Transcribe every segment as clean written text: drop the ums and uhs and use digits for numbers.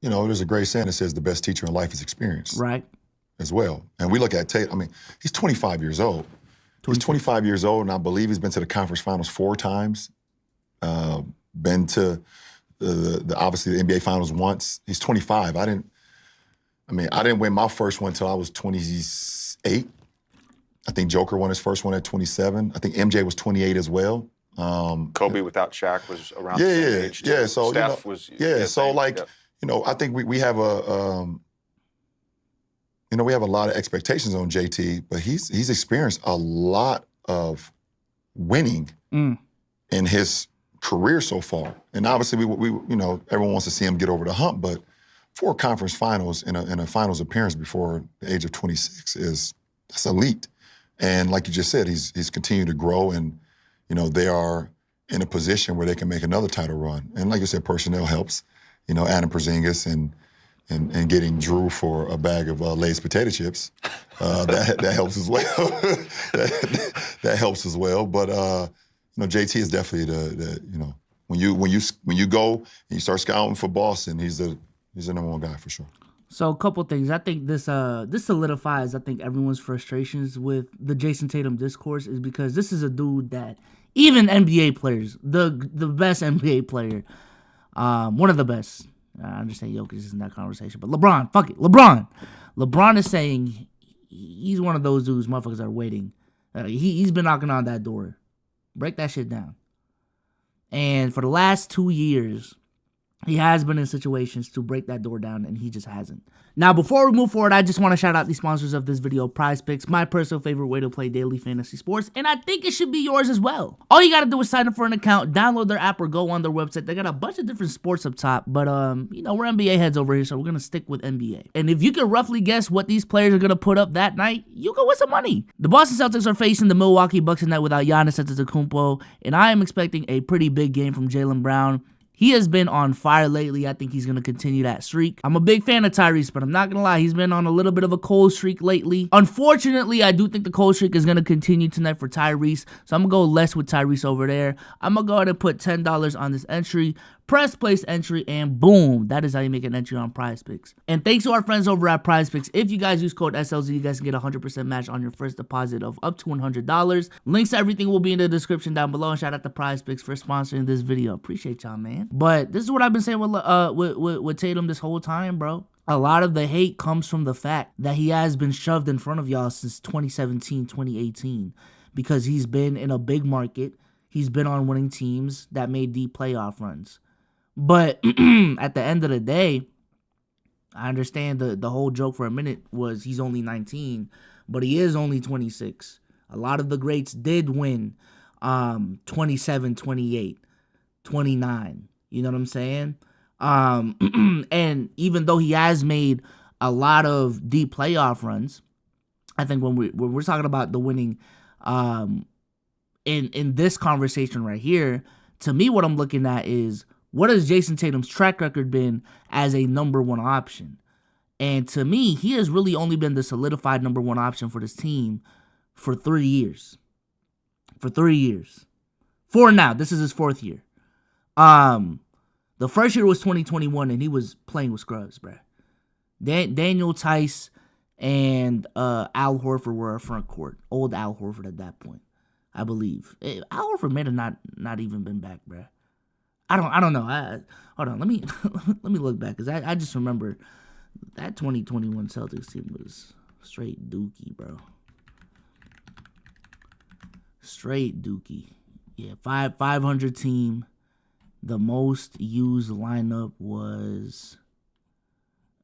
there's a great saying that says the best teacher in life is experience. Right. As well. And we look at Tatum, I mean, he's 25 years old. He's 25 years old, and I believe he's been to the conference finals 4 times. Been to obviously the NBA finals once. He's 25. I didn't win my first one until I was 28. I think Joker won his first one at 27. I think MJ was 28 as well. Kobe without Shaq was around the same age. Yeah. So Steph was. I think we have we have a lot of expectations on JT, but he's experienced a lot of winning in his career so far. And obviously, we everyone wants to see him get over the hump, but 4 conference finals in a finals appearance before the age of 26 that's elite. And like you just said, he's continued to grow, and they are in a position where they can make another title run. And like you said, personnel helps. Adam Porzingis and getting Drew for a bag of Lay's potato chips, that helps as well. that helps as well. But JT is definitely the when you go and you start scouting for Boston, he's the number 1 guy for sure. So a couple things. I think this solidifies everyone's frustrations with the Jayson Tatum discourse, is because this is a dude that even NBA players, the best NBA player, one of the best. I understand Jokic is in that conversation, but LeBron, fuck it, LeBron is saying he's one of those dudes motherfuckers are waiting. He's been knocking on that door. Break that shit down. And for the last 2 years, he has been in situations to break that door down, and he just hasn't. Now, before we move forward, I just want to shout out the sponsors of this video, PrizePicks, my personal favorite way to play daily fantasy sports, and I think it should be yours as well. All you got to do is sign up for an account, download their app, or go on their website. They got a bunch of different sports up top, but, we're NBA heads over here, so we're going to stick with NBA. And if you can roughly guess what these players are going to put up that night, you can win some money. The Boston Celtics are facing the Milwaukee Bucks tonight without Giannis Antetokounmpo, and I am expecting a pretty big game from Jaylen Brown. He has been on fire lately. I think he's going to continue that streak. I'm a big fan of Tyrese, but I'm not going to lie. He's been on a little bit of a cold streak lately. Unfortunately, I do think the cold streak is going to continue tonight for Tyrese. So I'm going to go less with Tyrese over there. I'm going to go ahead and put $10 on this entry. Press place entry, and boom, that is how you make an entry on PrizePicks. And thanks to our friends over at PrizePicks, if you guys use code SLZ, you guys can get a 100% match on your first deposit of up to $100. Links to everything will be in the description down below. And shout out to PrizePicks for sponsoring this video. Appreciate y'all, man. But this is what I've been saying with Tatum this whole time, bro. A lot of the hate comes from the fact that he has been shoved in front of y'all since 2017, 2018, because he's been in a big market. He's been on winning teams that made deep playoff runs. But at the end of the day, I understand the whole joke for a minute was he's only 19, but he is only 26. A lot of the greats did win 27, 28, 29. You know what I'm saying? And even though he has made a lot of deep playoff runs, I think when we're talking about the winning in this conversation right here, to me what I'm looking at is, what has Jayson Tatum's track record been as a number 1 option? And to me, he has really only been the solidified number 1 option for this team for 3 years. For 3 years. 4 now. This is his 4th year. The first year was 2021, and he was playing with scrubs, bro. Daniel Tice and Al Horford were our front court. Old Al Horford at that point, I believe. Al Horford may have not even been back, bro. I don't know. Hold on. Let me look back, because I just remember that 2021 Celtics team was straight dookie, bro. Straight dookie. Yeah, 500 team. The most used lineup was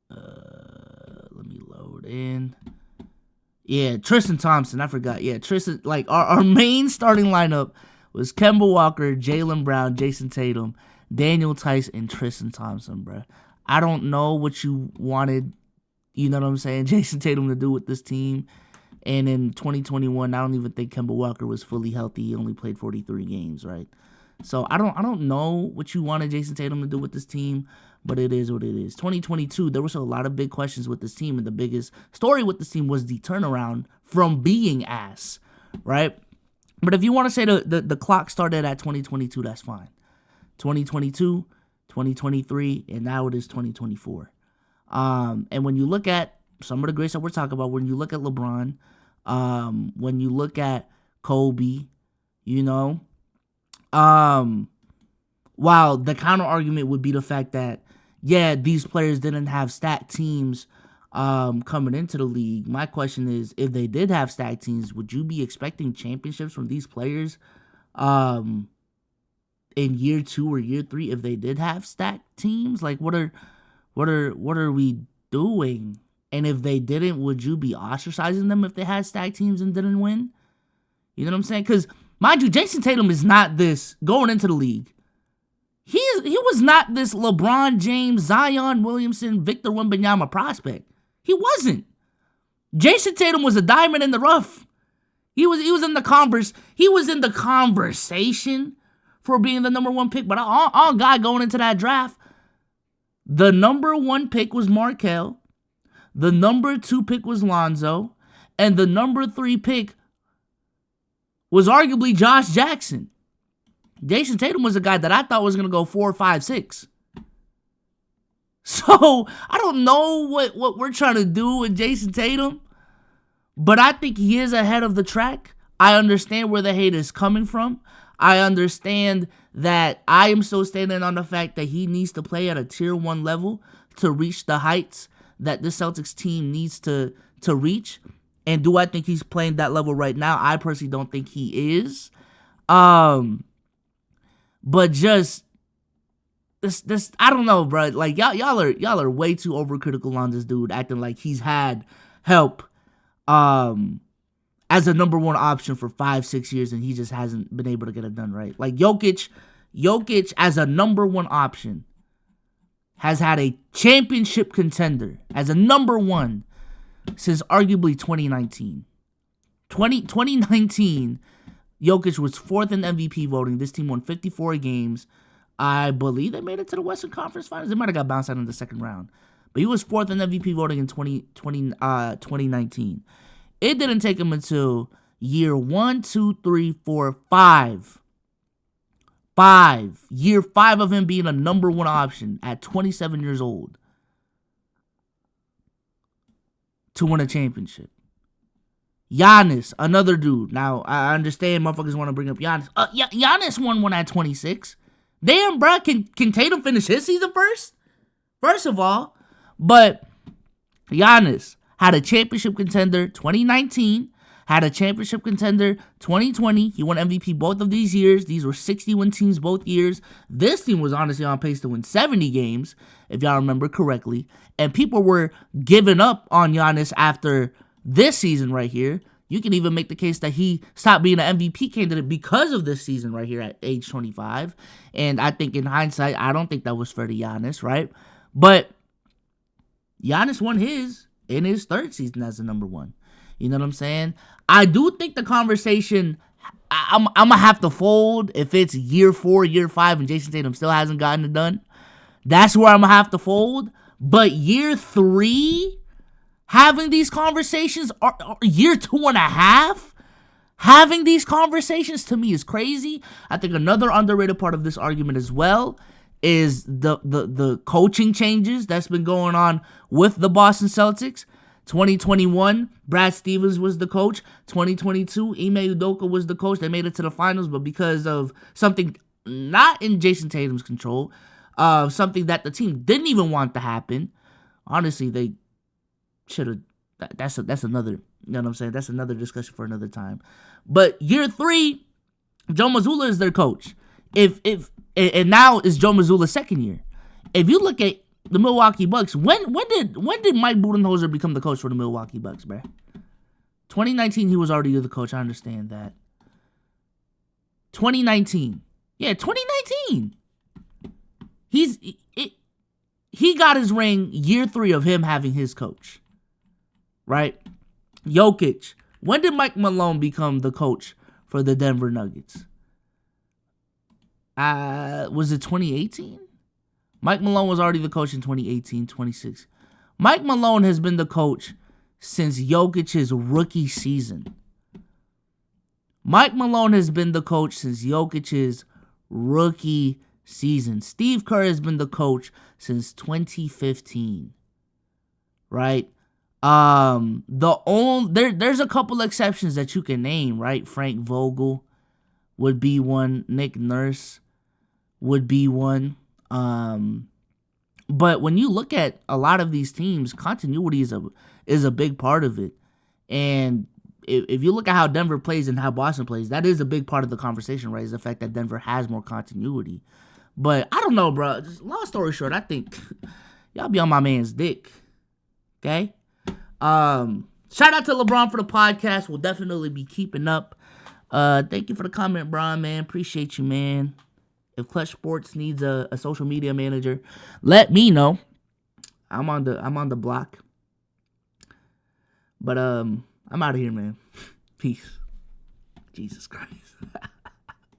let me load in. Yeah, Tristan Thompson. I forgot. Yeah, Tristan. Like our main starting lineup was Kemba Walker, Jaylen Brown, Jayson Tatum, Daniel Tice, and Tristan Thompson, bro. I don't know what you wanted, you know what I'm saying, Jayson Tatum to do with this team. And in 2021, I don't even think Kemba Walker was fully healthy. He only played 43 games, right? So I don't know what you wanted Jayson Tatum to do with this team, but it is what it is. 2022, there was a lot of big questions with this team, and the biggest story with this team was the turnaround from being ass, right? But if you want to say the clock started at 2022, that's fine. 2022, 2023, and now it is 2024. And when you look at some of the greats that we're talking about, when you look at LeBron, when you look at Kobe, while the counter argument would be the fact that, yeah, these players didn't have stacked teams coming into the league. My question is, if they did have stacked teams, would you be expecting championships from these players in year 2 or year 3 if they did have stacked teams? Like, what are we doing? And if they didn't, would you be ostracizing them if they had stacked teams and didn't win? You know what I'm saying? Because, mind you, Jayson Tatum is not this, going into the league, he was not this LeBron James, Zion Williamson, Victor Wembanyama prospect. He wasn't. Jayson Tatum was a diamond in the rough. He was in the conversation for being the number 1 pick. But all guy going into that draft, the number 1 pick was Markelle, the number 2 pick was Lonzo, and the number 3 pick was arguably Josh Jackson. Jayson Tatum was a guy that I thought was going to go 4, 5, 6. So, I don't know what we're trying to do with Jayson Tatum, but I think he is ahead of the track. I understand where the hate is coming from. I understand that I am still standing on the fact that he needs to play at a tier 1 level to reach the heights that the Celtics team needs to reach. And do I think he's playing that level right now? I personally don't think he is. But just this I don't know, bro. Like y'all are way too overcritical on this dude, acting like he's had help as a number 1 option for 5-6 years and he just hasn't been able to get it done right. Like Jokic as a number 1 option has had a championship contender as a number 1 since arguably 2019. 2019, Jokic was 4th in MVP voting. This team won 54 games. I believe they made it to the Western Conference Finals. They might have got bounced out in the second round. But he was 4th in MVP voting in 2019. It didn't take him until year 1, 2, 3, 4, 5. Year 5 of him being a number 1 option at 27 years old to win a championship. Giannis, another dude. Now, I understand motherfuckers want to bring up Giannis. Giannis won one at 26. Damn, bro, can Tatum finish his season first? First of all. But Giannis had a championship contender 2019, had a championship contender 2020. He won MVP both of these years. These were 60-win teams both years. This team was honestly on pace to win 70 games, if y'all remember correctly. And people were giving up on Giannis after this season right here. You can even make the case that he stopped being an MVP candidate because of this season right here at age 25. And I think in hindsight, I don't think that was fair to Giannis, right? But Giannis won his in his 3rd season as the number 1. You know what I'm saying? I do think the conversation, I'm going to have to fold if it's year 4, year 5, and Jayson Tatum still hasn't gotten it done. That's where I'm going to have to fold. But year 3... having these conversations, or year 2.5, having these conversations to me is crazy. I think another underrated part of this argument as well is the coaching changes that's been going on with the Boston Celtics. 2021, Brad Stevens was the coach. 2022, Ime Udoka was the coach. They made it to the finals, but because of something not in Jayson Tatum's control, something that the team didn't even want to happen, honestly, they should have. That's another. You know what I'm saying? That's another discussion for another time. But year 3, Joe Mazzulla is their coach. And now it's Joe Mazzulla's 2nd year. If you look at the Milwaukee Bucks, when did Mike Budenholzer become the coach for the Milwaukee Bucks, bruh? 2019, he was already the coach. I understand that. 2019, yeah, 2019. He got his ring year 3 of him having his coach. Right? Jokic. When did Mike Malone become the coach for the Denver Nuggets? Was it 2018? Mike Malone was already the coach in 2018, 26. Mike Malone has been the coach since Jokic's rookie season. Mike Malone has been the coach since Jokic's rookie season. Steve Kerr has been the coach since 2015. Right? There's a couple exceptions that you can name, right? Frank Vogel would be one. Nick Nurse would be one. But when you look at a lot of these teams, continuity is a big part of it. And if you look at how Denver plays and how Boston plays, that is a big part of the conversation, right? Is the fact that Denver has more continuity. But I don't know, bro. Just long story short, I think y'all be on my man's dick. Okay? Shout out to LeBron for the podcast. We'll definitely be keeping up. Thank you for the comment, Bron, man. Appreciate you, man. If Clutch Sports needs a social media manager, let me know. I'm on the block. But I'm out of here, man. Peace. Jesus Christ.